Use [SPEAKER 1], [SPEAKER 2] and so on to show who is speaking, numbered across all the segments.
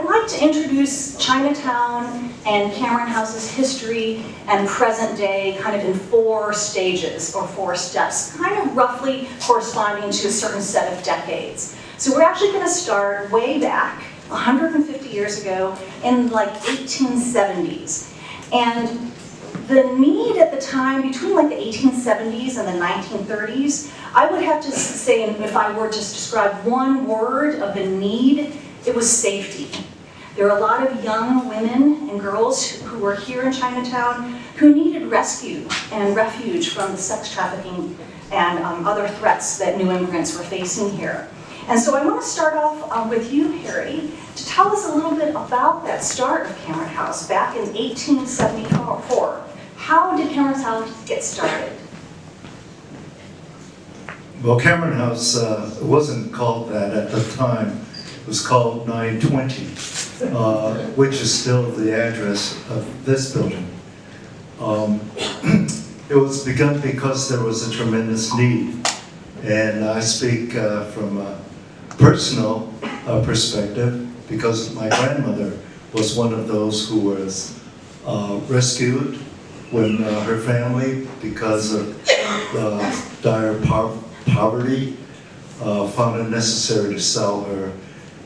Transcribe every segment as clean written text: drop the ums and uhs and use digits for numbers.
[SPEAKER 1] like to introduce Chinatown and Cameron House's history and present day kind of in 4 stages or 4 steps, kind of roughly corresponding to a certain set of decades. So we're actually going to start way back, 150 years ago, in like 1870s. And the need at the time, between like the 1870s and the 1930s, I would have to say, if I were to describe one word of the need, it was safety. There are a lot of young women and girls who were here in Chinatown who needed rescue and refuge from the sex trafficking and other threats that new immigrants were facing here. And so I want to start off with you, Harry, to tell us a little bit about that start of Cameron House back in 1874. How did Cameron House get started?
[SPEAKER 2] Well, Cameron House wasn't called that at the time. It was called 920, which is still the address of this building. It was begun because there was a tremendous need. And I speak from a personal perspective, because my grandmother was one of those who was rescued when her family, because of dire poverty, found it necessary to sell her.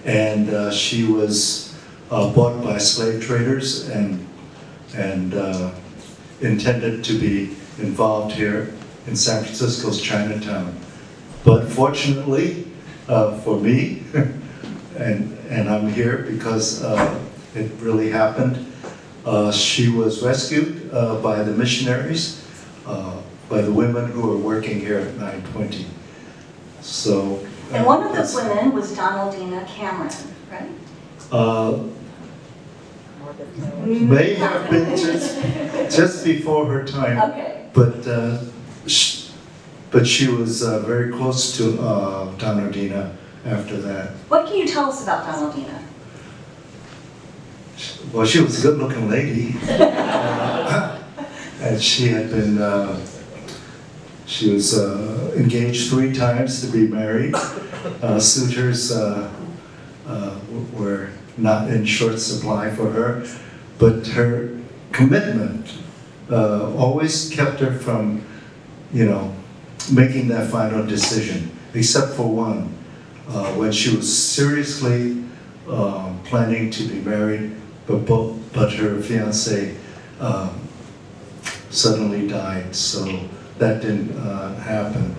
[SPEAKER 2] And she was bought by slave traders and intended to be involved here in San Francisco's Chinatown. But fortunately for me, and I'm here because it really happened, she was rescued by the missionaries, by the women who were working here at 920. So.
[SPEAKER 1] And one of those women was Donaldina Cameron, right?
[SPEAKER 2] May have been just before her time,
[SPEAKER 1] okay.
[SPEAKER 2] But she was very close to Donaldina after that.
[SPEAKER 1] What can you tell us about Donaldina?
[SPEAKER 2] Well, she was a good-looking lady, and she had been. She was engaged 3 times to be married. Suitors were not in short supply for her, but her commitment always kept her from, making that final decision, except for one, when she was seriously planning to be married, but her fiance suddenly died, so that didn't happen.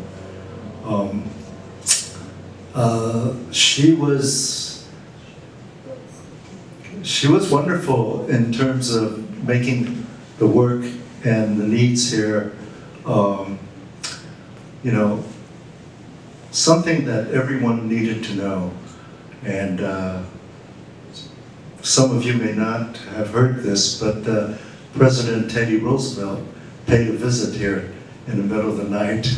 [SPEAKER 2] She was wonderful in terms of making the work and the needs here, something that everyone needed to know. And some of you may not have heard this, but President Teddy Roosevelt paid a visit here in the middle of the night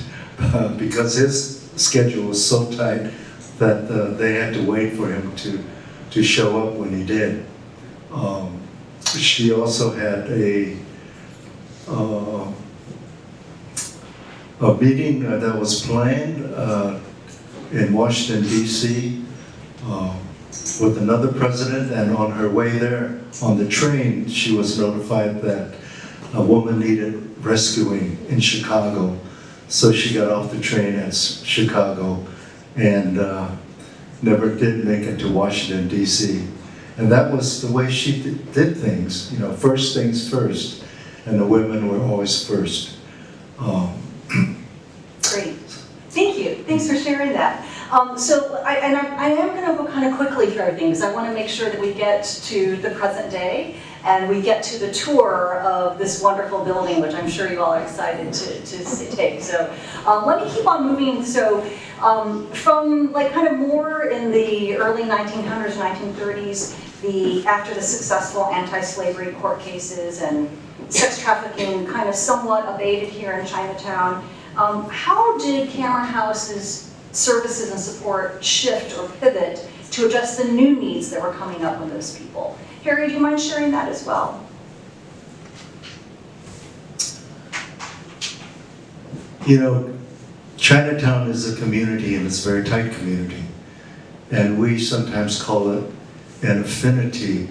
[SPEAKER 2] because his schedule was so tight that they had to wait for him to show up when he did. She also had a meeting that was planned in Washington, D.C. With another president, and on her way there, on the train, she was notified that a woman needed rescuing in Chicago. So she got off the train at Chicago and never did make it to Washington, D.C. And that was the way she did things, first things first. And the women were always first.
[SPEAKER 1] Great. Thank you. Thanks for sharing that. So I am going to go kind of quickly through everything because I want to make sure that we get to the present day and we get to the tour of this wonderful building, which I'm sure you all are excited to take. So let me keep on moving. So from like kind of more in the early 1900s, 1930s, after the successful anti-slavery court cases and sex trafficking kind of somewhat abated here in Chinatown, how did Cameron House's services and support shift or pivot to address the new needs that were coming up with those people? Harry, do you mind sharing that as well?
[SPEAKER 2] Chinatown is a community, and it's a very tight community. And we sometimes call it and affinity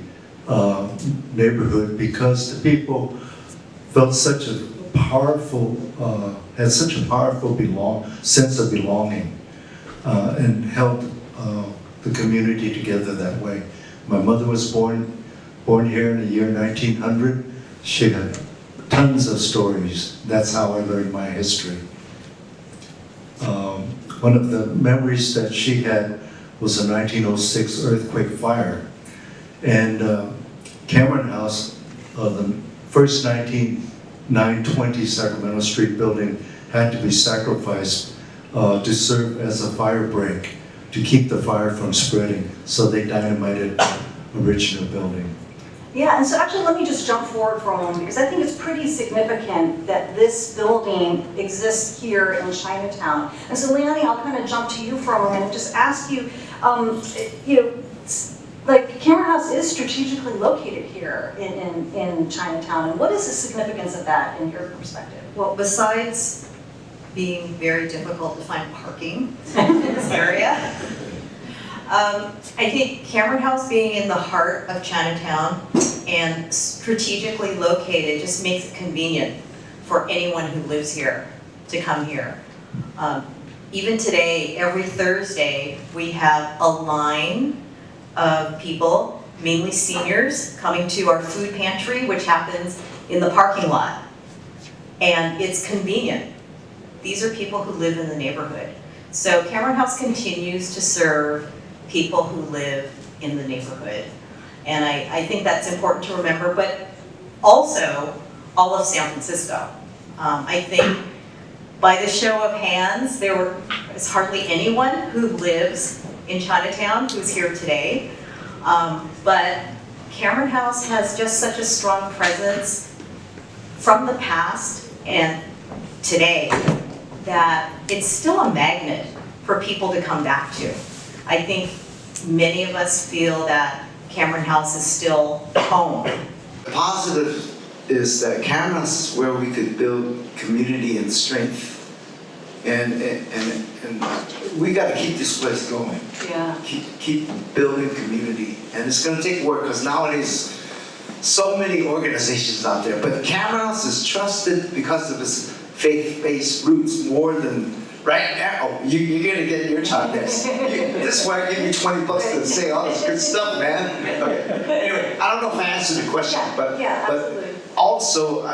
[SPEAKER 2] neighborhood because the people felt such a powerful, had such a powerful sense of belonging and held the community together that way. My mother was born here in the year 1900. She had tons of stories. That's how I learned my history. One of the memories that she had was a 1906 earthquake fire. And Cameron House, the first 920 Sacramento Street building, had to be sacrificed to serve as a fire break to keep the fire from spreading. So they dynamited the original building.
[SPEAKER 1] Yeah, and so actually let me just jump forward for a moment because I think it's pretty significant that this building exists here in Chinatown. And so Liane, I'll kind of jump to you for a moment and just ask you, like Cameron House is strategically located here in Chinatown, and what is the significance of that in your perspective?
[SPEAKER 3] Well, besides being very difficult to find parking in this area, I think Cameron House being in the heart of Chinatown and strategically located just makes it convenient for anyone who lives here to come here. Even today, every Thursday, we have a line of people, mainly seniors, coming to our food pantry, which happens in the parking lot. And it's convenient. These are people who live in the neighborhood. So Cameron House continues to serve people who live in the neighborhood. And I think that's important to remember, but also all of San Francisco. I think by the show of hands, there is hardly anyone who lives in Chinatown who's here today. But Cameron House has just such a strong presence from the past and today that it's still a magnet for people to come back to. I think many of us feel that Cameron House is still home.
[SPEAKER 4] The positive is that Cameron House is where we could build community and strength. And we got to keep this place going.
[SPEAKER 1] Yeah.
[SPEAKER 4] Keep building community. And it's going to take work because nowadays so many organizations out there. But Cameron House is trusted because of its faith-based roots more than right now. You're going to get your time next. This is why I give you $20 to say all this good stuff, man. Okay. Anyway, I don't know if I answered the question, but also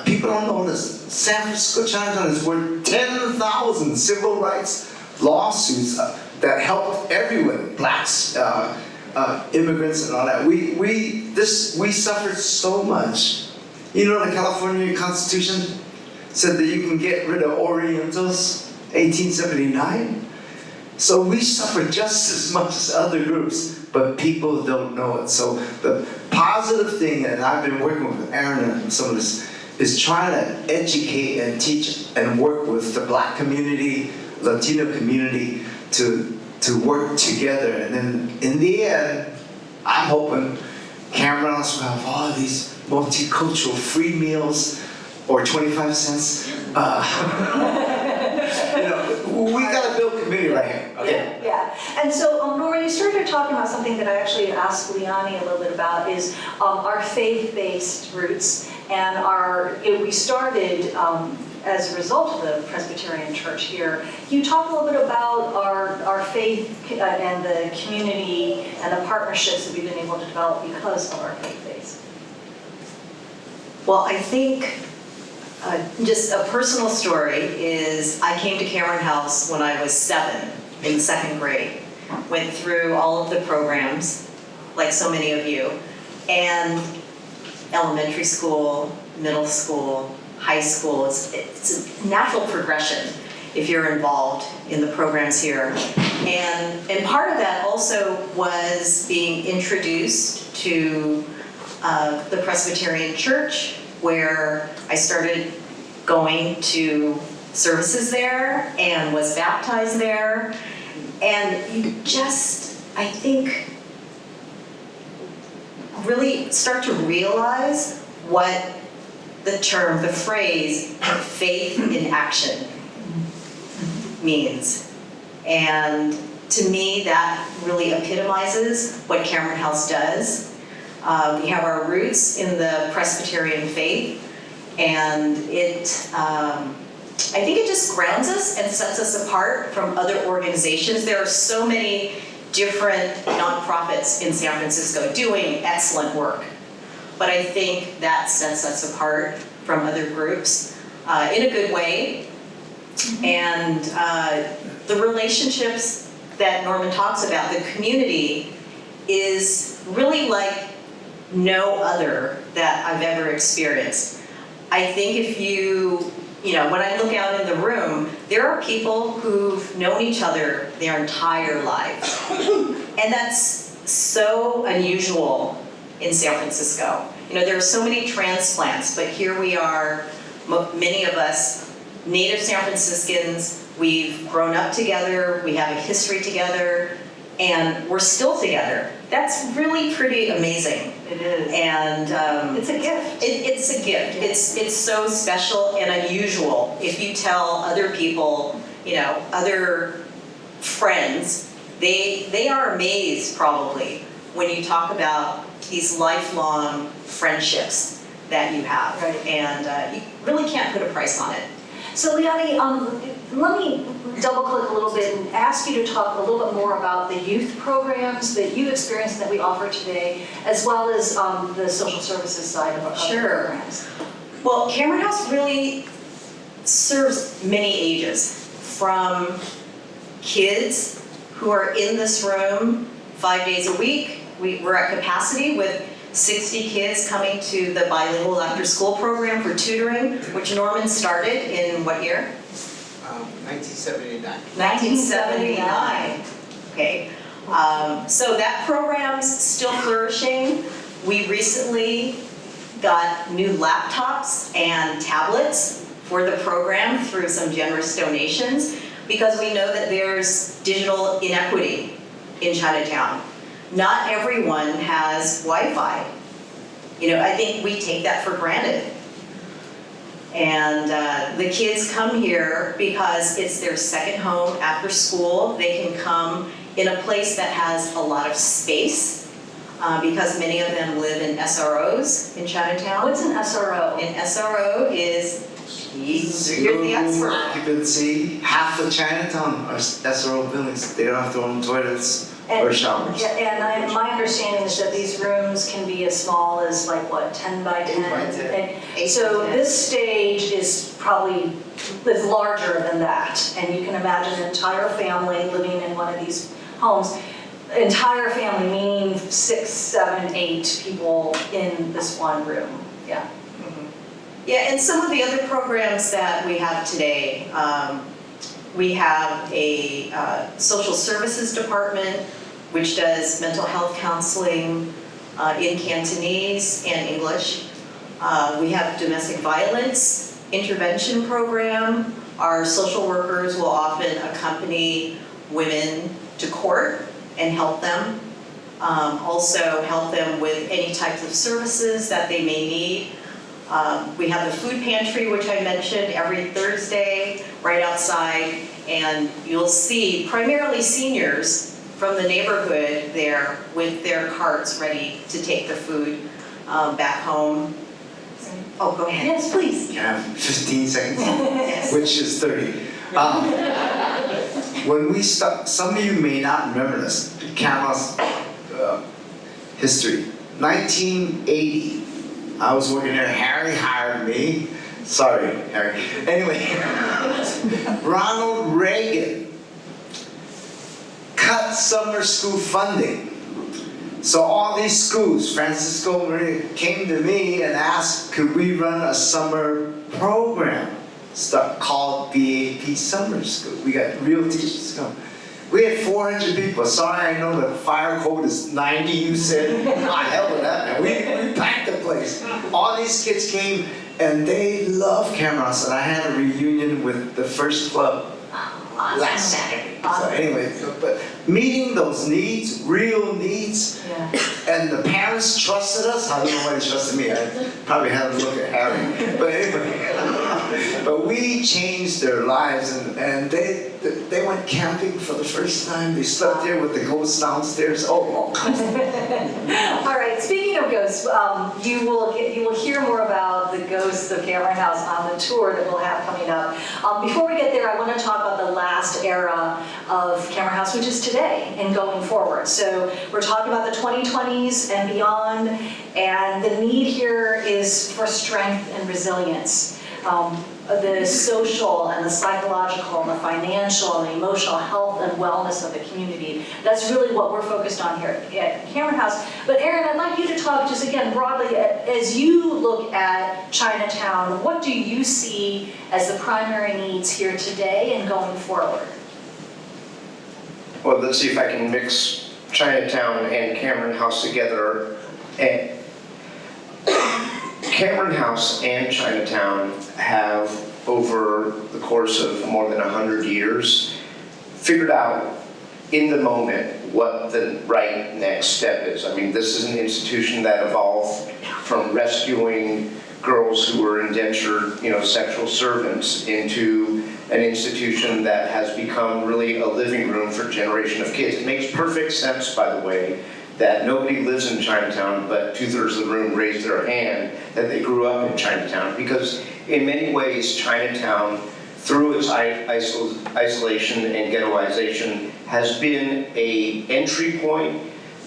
[SPEAKER 4] people don't know this. San Francisco Chinatown is worth 10,000 civil rights lawsuits that helped everyone, blacks, immigrants, and all that. We suffered so much. You know, the California Constitution said that you can get rid of Orientals, 1879. So we suffer just as much as other groups, but people don't know it. So the positive thing, and I've been working with Aaron and some of this, is trying to educate and teach and work with the Black community, Latino community to work together. And then in the end, I'm hoping Cameron House will have all these multicultural free meals or 25 cents. We got to build community right here. Okay.
[SPEAKER 1] Yeah. And so, Nora, you started talking about something that I actually asked Liane a little bit about is our faith-based roots. And we started as a result of the Presbyterian Church here. Can you talk a little bit about our faith and the community and the partnerships that we've been able to develop because of our faith base?
[SPEAKER 3] Well, I think just a personal story is I came to Cameron House when I was 7 in 2nd grade. Went through all of the programs, like so many of you, and elementary school, middle school, high school. It's a natural progression if you're involved in the programs here. And part of that also was being introduced to the Presbyterian Church, where I started going to services there and was baptized there. And you just, I think, really start to realize what the term, the phrase, faith in action means. And To me, that really epitomizes what Cameron House does. We have our roots in the Presbyterian faith, and I think it just grounds us and sets us apart from other organizations. There are so many different nonprofits in San Francisco doing excellent work, but I think that sets us apart from other groups in a good way. And the relationships that Norman talks about, the community, is really like no other that I've ever experienced. I think if when I look out in the room, there are people who've known each other their entire lives. And that's so unusual in San Francisco. There are so many transplants, but here we are, many of us, native San Franciscans, we've grown up together, we have a history together, and we're still together. That's really pretty amazing.
[SPEAKER 1] It is.
[SPEAKER 3] And
[SPEAKER 1] it's a gift.
[SPEAKER 3] It's a gift. It's so special and unusual. If you tell other people, other friends, they are amazed probably when you talk about these lifelong friendships that you have.
[SPEAKER 1] Right.
[SPEAKER 3] And you really can't put a price on it.
[SPEAKER 1] So Liane, let me double click a little bit and ask you to talk a little bit more about the youth programs that you experienced that we offer today, as well as the social services side of our programs.
[SPEAKER 3] Well, Cameron House really serves many ages, from kids who are in this room 5 days a week. We're at capacity with 60 kids coming to the bilingual after-school program for tutoring, which Norman started in what year?
[SPEAKER 4] 1979.
[SPEAKER 3] 1979. Okay. So that program's still flourishing. We recently got new laptops and tablets for the program through some generous donations, because we know that there's digital inequity in Chinatown. Not everyone has Wi-Fi. I think we take that for granted. And the kids come here because it's their second home after school. They can come in a place that has a lot of space, because many of them live in SROs in Chinatown.
[SPEAKER 1] What's an SRO?
[SPEAKER 3] An SRO is, you're the
[SPEAKER 4] Zero
[SPEAKER 3] expert.
[SPEAKER 4] occupancy. Half of Chinatown are SRO buildings. They don't have their own toilets or showers.
[SPEAKER 1] And my understanding is that these rooms can be as small as 10 by 10?
[SPEAKER 4] 8 by 10.
[SPEAKER 1] And so this stage is probably larger than that. And you can imagine an entire family living in one of these homes. Entire family, meaning 6, 7, 8 people in this one room. Yeah.
[SPEAKER 3] Yeah, and some of the other programs that we have today, we have a social services department, which does mental health counseling in Cantonese and English. We have domestic violence intervention program. Our social workers will often accompany women to court and help them. Also help them with any types of services that they may need. We have the food pantry, which I mentioned, every Thursday right outside, and you'll see primarily seniors from the neighborhood there with their carts ready to take the food back home. Oh, go ahead.
[SPEAKER 1] Yes, please.
[SPEAKER 4] Can I have 15 seconds?
[SPEAKER 3] Yes.
[SPEAKER 4] Which is 30. When we start, some of you may not remember this, Cameron's history. 1980. I was working there. Harry hired me. Sorry, Harry. Anyway, Ronald Reagan cut summer school funding. So all these schools, Francisco Maria, came to me and asked, could we run a summer program called BAP Summer School? We got real teachers come. We had 400 people. Sorry, I know the fire code is 90, you said. Not hell with that, man. We packed the place. All these kids came, and they love Cameron House. And I had a reunion with the first club last Saturday. So anyway, but meeting those needs, real needs, and the parents trusted us. I don't know why they trusted me. I probably had to look at Harry. But anyway, But we changed their lives, and they went camping for the first time. They slept there with the ghosts downstairs. Oh.
[SPEAKER 1] All right, speaking of ghosts, you will hear more about the ghosts of Cameron House on the tour that we'll have coming up. Before we get there, I want to talk about the last era of Cameron House, which is today and going forward. So we're talking about the 2020s and beyond, and the need here is for strength and resilience. The social and the psychological and the financial and the emotional health and wellness of the community. That's really what we're focused on here at Cameron House. But Aaron, I'd like you to talk just again broadly, as you look at Chinatown, what do you see as the primary needs here today and going forward?
[SPEAKER 5] Well, let's see if I can mix Chinatown and Cameron House together. Cameron House and Chinatown have, over the course of more than 100 years, figured out in the moment what the right next step is. I mean, this is an institution that evolved from rescuing girls who were indentured, sexual servants into an institution that has become really a living room for a generation of kids. It makes perfect sense, by the way, that nobody lives in Chinatown, but 2/3 of the room raised their hand that they grew up in Chinatown. Because in many ways, Chinatown, through its isolation and ghettoization, has been an entry point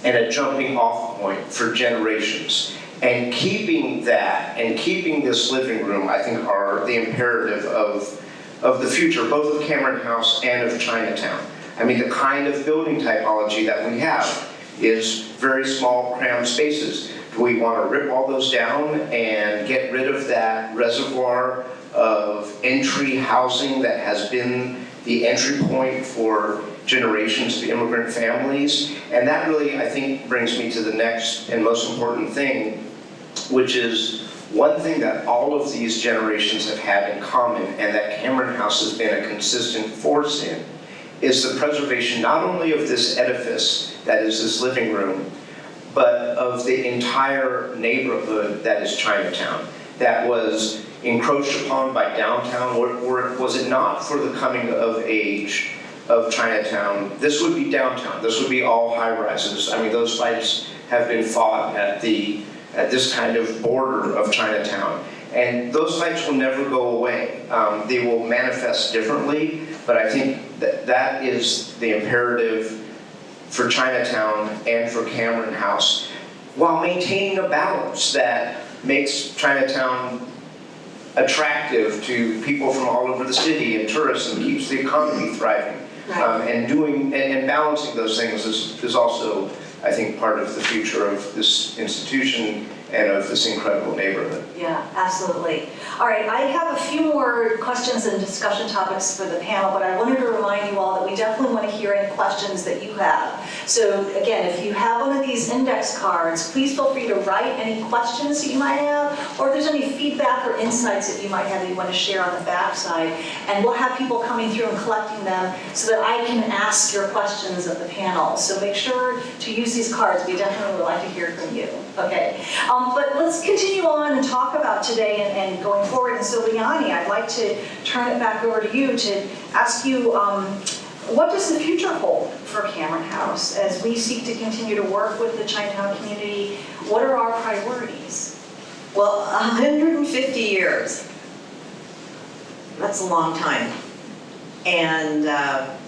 [SPEAKER 5] and a jumping off point for generations. And keeping that and keeping this living room, I think, are the imperative of the future, both of Cameron House and of Chinatown. I mean, the kind of building typology that we have is very small, cramped spaces. Do we want to rip all those down and get rid of that reservoir of entry housing that has been the entry point for generations of immigrant families? And that really, I think, brings me to the next and most important thing, which is one thing that all of these generations have had in common, and that Cameron House has been a consistent force in, is the preservation not only of this edifice that is this living room, but of the entire neighborhood that is Chinatown, that was encroached upon by downtown. Or was it not for the coming of age of Chinatown, this would be downtown. This would be all high-rises. I mean, those fights have been fought at this kind of border of Chinatown. And those fights will never go away. They will manifest differently, but I think that is the imperative for Chinatown and for Cameron House, while maintaining a balance that makes Chinatown attractive to people from all over the city and tourists, and keeps the economy thriving. Right. And balancing those things is also, I think, part of the future of this institution and of this incredible neighborhood.
[SPEAKER 1] Yeah, absolutely. All right, I have a few more questions and discussion topics for the panel, but I wanted to remind you all that we definitely want to hear any questions that you have. So again, if you have one of these index cards, please feel free to write any questions that you might have, or if there's any feedback or insights that you might have that you want to share on the back side. And we'll have people coming through and collecting them so that I can ask your questions of the panel. So make sure to use these cards. We definitely would like to hear from you. Okay. But let's continue on and talk about today and going forward. And so, Liane, I'd like to turn it back over to you to ask you, what does the future hold for Cameron House as we seek to continue to work with the Chinatown community? What are our priorities?
[SPEAKER 3] Well, 150 years, that's a long time. And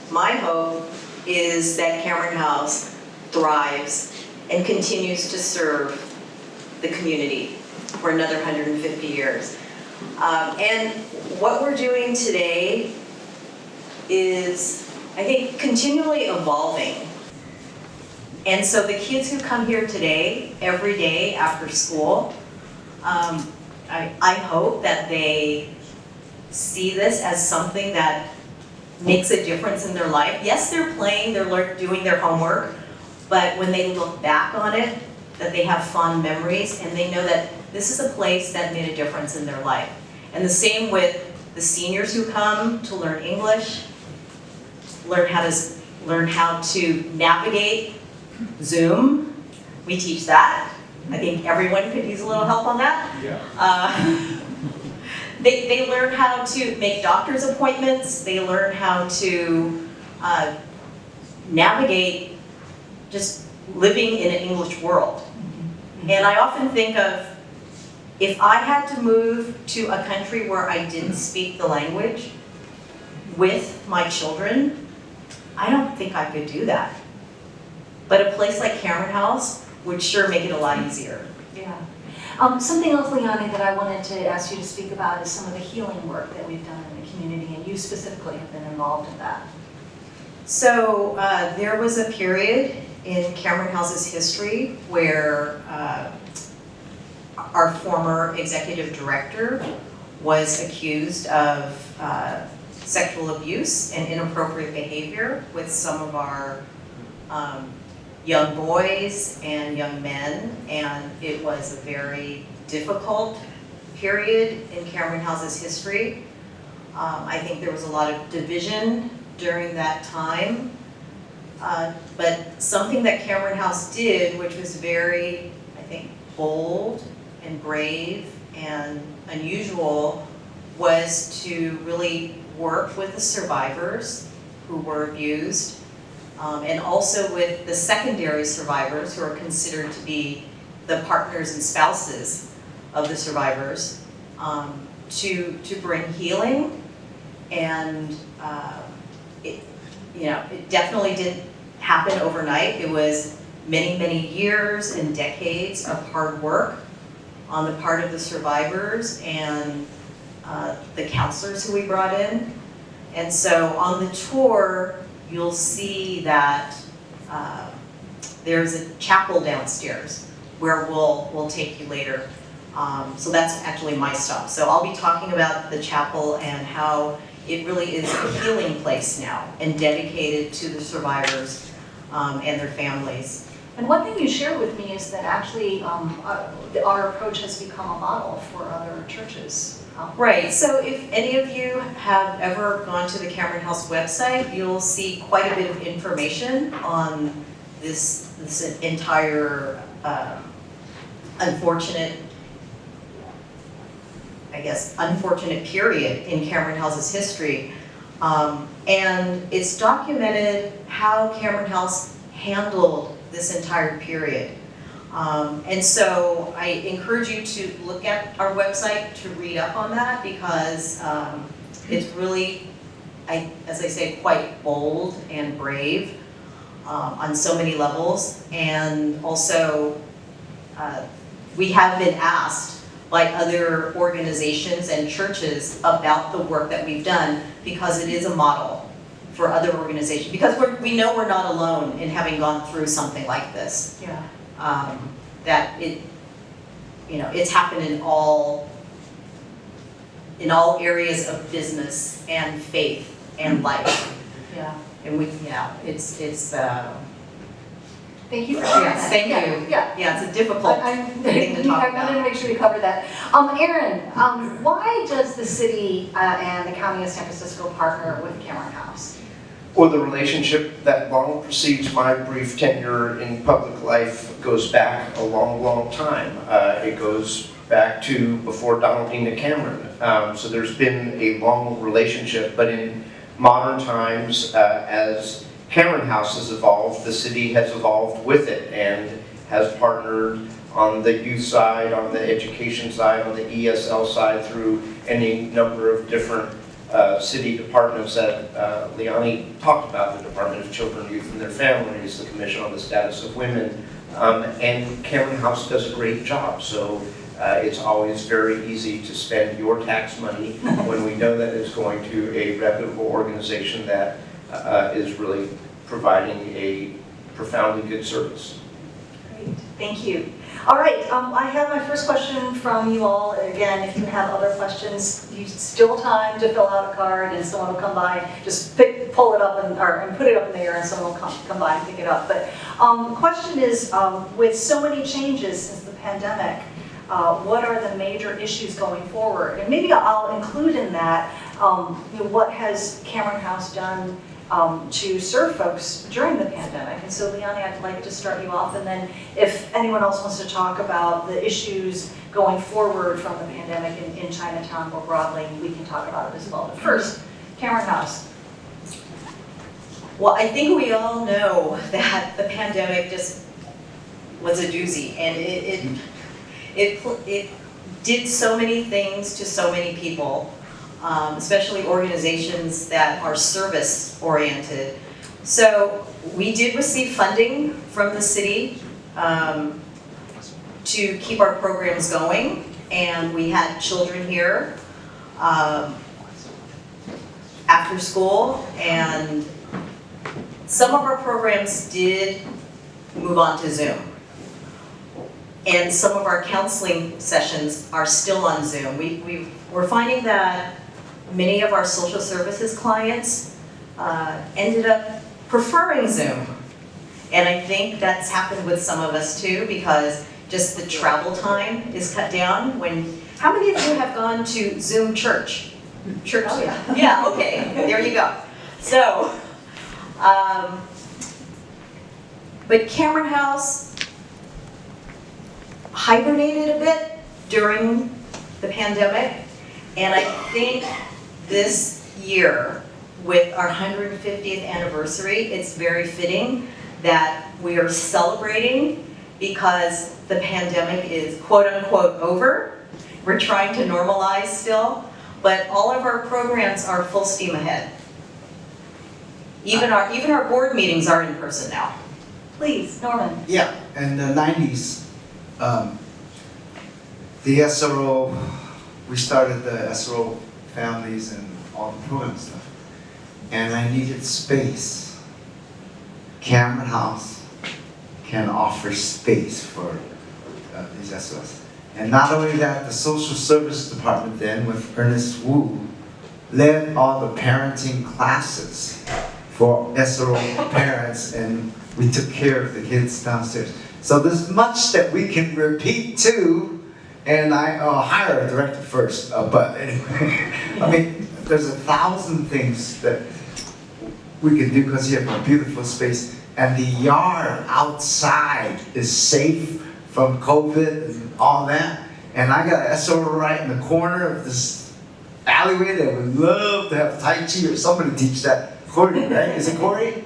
[SPEAKER 3] my hope is that Cameron House thrives and continues to serve the community for another 150 years. And what we're doing today is, I think, continually evolving. And so the kids who come here today, every day after school, I hope that they see this as something that makes a difference in their life. Yes, they're playing, they're doing their homework, but when they look back on it, that they have fond memories, and they know that this is a place that made a difference in their life. And the same with the seniors who come to learn English, learn how to navigate Zoom. We teach that. I think everyone could use a little help on that. Yeah. They learn how to make doctor's appointments, they learn how to navigate just living in an English world. And I often think of, if I had to move to a country where I didn't speak the language with my children, I don't think I could do that. But a place like Cameron House would sure make it a lot easier.
[SPEAKER 1] Yeah. Something else, Liane, that I wanted to ask you to speak about is some of the healing work that we've done in the community, and you specifically have been involved in that.
[SPEAKER 3] So there was a period in Cameron House's history where our former executive director was accused of sexual abuse and inappropriate behavior with some of our young boys and young men, and it was a very difficult period in Cameron House's history. I think there was a lot of division during that time, but something that Cameron House did, which was very, I think, bold and brave and unusual, was to really work with the survivors who were abused, and also with the secondary survivors who are considered to be the partners and spouses of the survivors, to bring healing. And it definitely didn't happen overnight. It was many, many years and decades of hard work on the part of the survivors and the counselors who we brought in. And so on the tour, you'll see that there's a chapel downstairs where we'll take you later. So that's actually my stop. So I'll be talking about the chapel and how it really is a healing place now and dedicated to the survivors and their families.
[SPEAKER 1] And one thing you shared with me is that actually our approach has become a model for other churches.
[SPEAKER 3] Right, so if any of you have ever gone to the Cameron House website, you'll see quite a bit of information on this entire unfortunate period in Cameron House's history. And it's documented how Cameron House handled this entire period. And so I encourage you to look at our website to read up on that, because it's really, as I say, quite bold and brave on so many levels. And also, we have been asked by other organizations and churches about the work that we've done, because it is a model for other organizations, because we know we're not alone in having gone through something like this.
[SPEAKER 1] Yeah.
[SPEAKER 3] That it's happened in all areas of business and faith and life.
[SPEAKER 1] Yeah.
[SPEAKER 3] And it's
[SPEAKER 1] Thank you for sharing
[SPEAKER 3] yes,
[SPEAKER 1] that.
[SPEAKER 3] thank
[SPEAKER 1] Yeah.
[SPEAKER 3] you.
[SPEAKER 1] Yeah.
[SPEAKER 3] Yeah, it's a difficult thing to talk
[SPEAKER 1] I wanted to
[SPEAKER 3] about.
[SPEAKER 1] make sure we covered that. Aaron, why does the city and the County of San Francisco partner with Cameron House?
[SPEAKER 5] Well, the relationship that long precedes my brief tenure in public life goes back a long, long time. It goes back to before Donaldina Cameron. So there's been a long relationship, but in modern times, as Cameron House has evolved, the city has evolved with it and has partnered on the youth side, on the education side, on the ESL side, through any number of different city departments that Liane talked about, the Department of Children, Youth and Their Families, the Commission on the Status of Women, and Cameron House does a great job. So it's always very easy to spend your tax money when we know that it's going to a reputable organization that is really providing a profoundly good service.
[SPEAKER 1] Great, thank you. All right, I have my first question from you all. Again, if you have other questions, you still have time to fill out a card and someone will come by. Just pull it up and put it up in the air and someone will come by and pick it up. But the question is, with so many changes since the pandemic, what are the major issues going forward? And maybe I'll include in that, what has Cameron House done to serve folks during the pandemic. And so Liane, I'd like to start you off, and then if anyone else wants to talk about the issues going forward from the pandemic in Chinatown more broadly, we can talk about it as well. But first, Cameron House.
[SPEAKER 3] Well, I think we all know that the pandemic just was a doozy, and it did so many things to so many people, especially organizations that are service-oriented. So we did receive funding from the city to keep our programs going, and we had children here after school, and some of our programs did move on to Zoom. And some of our counseling sessions are still on Zoom. We're finding that many of our social services clients ended up preferring Zoom. And I think that's happened with some of us too, because just the travel time is cut down. How many of you have gone to Zoom church? Church?
[SPEAKER 1] Oh, yeah.
[SPEAKER 3] Yeah, okay, there you go. So, but Cameron House hibernated a bit during the pandemic, and I think this year, with our 150th anniversary, it's very fitting that we are celebrating because the pandemic is quote-unquote over. We're trying to normalize still, but all of our programs are full steam ahead. Even our board meetings are in person now.
[SPEAKER 1] Please, Norman.
[SPEAKER 4] Yeah, in the 90s, the SRO, we started the SRO families and all the program stuff. And I needed space. Cameron House can offer space for these SROs. And not only that, the social service department then, with Ernest Wu, led all the parenting classes for SRO parents, and we took care of the kids downstairs. So there's much that we can repeat too, and I'll hire a director first, but anyway, I mean, there's 1,000 things that we can do because you have a beautiful space, and the yard outside is safe from COVID and all that, and I got an SRO right in the corner of this alleyway that would love to have Tai Chi or somebody teach that. Corey, right? Is it Corey?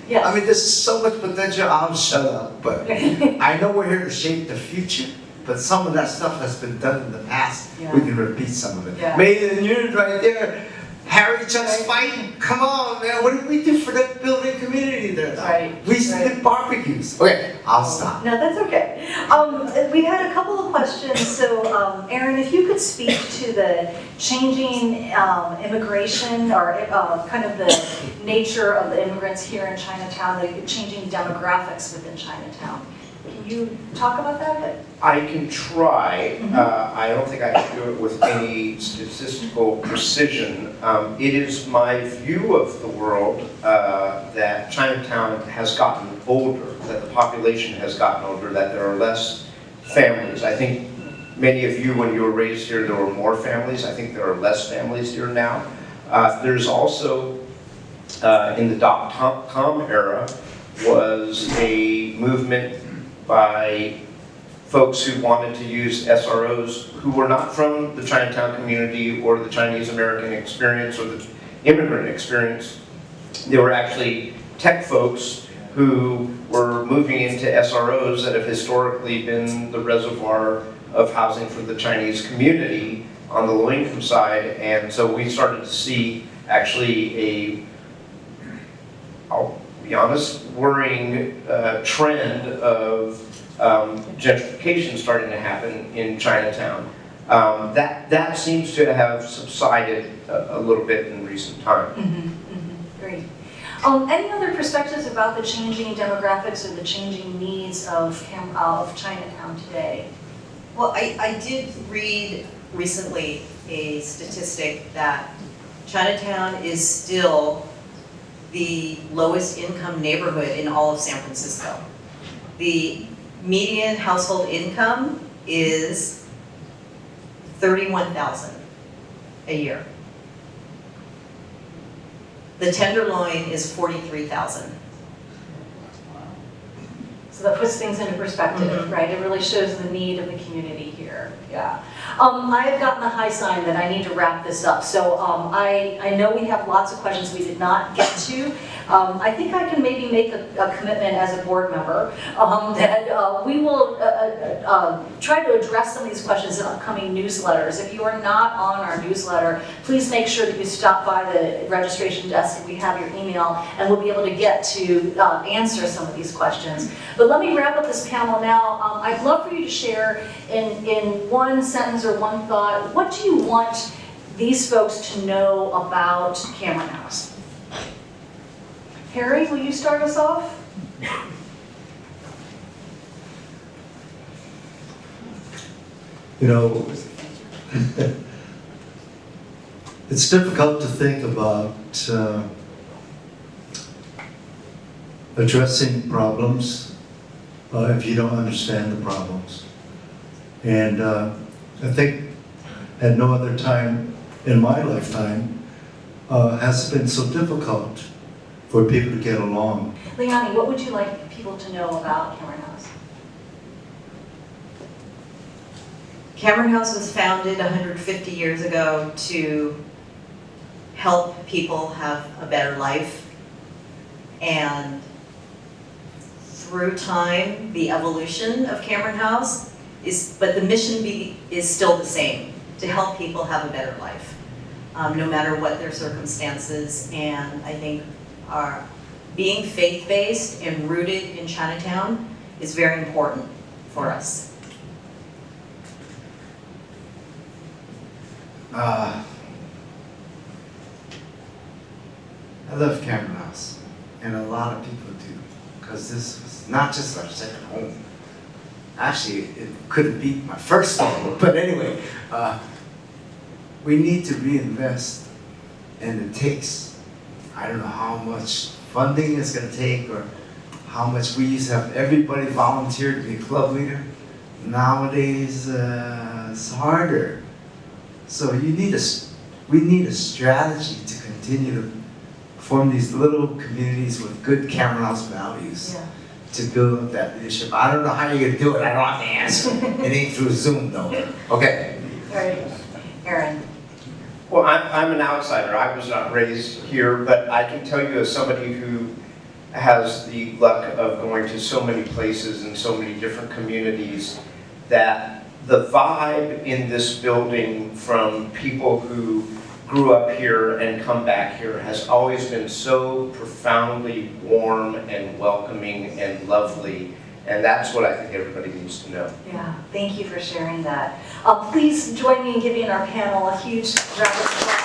[SPEAKER 1] Yes.
[SPEAKER 4] I mean, there's so much potential. I'll shut up, but I know we're here to shape the future, but some of that stuff has been done in the past.
[SPEAKER 1] Yeah.
[SPEAKER 4] We can repeat some of it.
[SPEAKER 1] Yeah.
[SPEAKER 4] Made in unit right there. Harry just fighting. Come on, man. What did we do for that building community there?
[SPEAKER 1] Right.
[SPEAKER 4] We used to
[SPEAKER 1] Right.
[SPEAKER 4] do barbecues. Okay, I'll stop.
[SPEAKER 1] No, that's okay. We had a couple of questions. So, Erin, if you could speak to the changing immigration or kind of the nature of the immigrants here in Chinatown, the changing demographics within Chinatown. Can you talk about that a bit?
[SPEAKER 5] I can try. I don't think I can do it with any statistical precision. It is my view of the world that Chinatown has gotten older, that the population has gotten older, that there are less families. I think many of you, when you were raised here, there were more families. I think there are less families here now. There's also, in the dot-com era, was a movement by folks who wanted to use SROs who were not from the Chinatown community or the Chinese American experience or the immigrant experience. They were actually tech folks who were moving into SROs that have historically been the reservoir of housing for the Chinese community on the low-income side. And so we started to see actually I'll be honest, worrying trend of gentrification starting to happen in Chinatown. That seems to have subsided a little bit in recent time.
[SPEAKER 1] Great. Any other perspectives about the changing demographics or the changing needs of Chinatown today?
[SPEAKER 3] Well, I did read recently a statistic that Chinatown is still the lowest income neighborhood in all of San Francisco. The median household income is $31,000 a year. The tenderloin is 43,000.
[SPEAKER 1] So that puts things into perspective, right? It really shows the need of the community here, yeah. I have gotten the high sign that I need to wrap this up. So I know we have lots of questions we did not get to. I think I can maybe make a commitment as a board member that we will try to address some of these questions in upcoming newsletters. If you are not on our newsletter, please make sure that you stop by the registration desk if we have your email, and we'll be able to get to answer some of these questions. But let me wrap up this panel now. I'd love for you to share in one sentence or one thought, what do you want these folks to know about Cameron House? Harry, will you start us off?
[SPEAKER 2] You know, it's difficult to think about addressing problems if you don't understand the problems. And I think at no other time in my lifetime has it been so difficult for people to get along.
[SPEAKER 1] Liane, what would you like people to know about Cameron House?
[SPEAKER 3] Cameron House was founded 150 years ago to help people have a better life. And through time, the evolution of Cameron House but the mission is still the same, to help people have a better life, no matter what their circumstances. And I think being faith-based and rooted in Chinatown is very important for us.
[SPEAKER 4] I love Cameron House, and a lot of people do, because this was not just our second home. Actually, it couldn't beat my first home, but anyway, we need to reinvest, and it takes, I don't know how much funding it's going to take, or how much we used to have everybody volunteer to be a club leader. Nowadays, it's harder. So we need a strategy to continue to form these little communities with good Cameron House values.
[SPEAKER 1] Yeah.
[SPEAKER 4] To build up that leadership. I don't know how you're gonna do it. I don't have the answer. It ain't through Zoom though. Okay.
[SPEAKER 1] All right, Aaron.
[SPEAKER 5] Well, I'm an outsider. I was not raised here, but I can tell you as somebody who has the luck of going to so many places and so many different communities, that the vibe in this building from people who grew up here and come back here has always been so profoundly warm and welcoming and lovely. And that's what I think everybody needs to know.
[SPEAKER 1] Yeah, thank you for sharing that. Please join me in giving our panel a huge round of applause.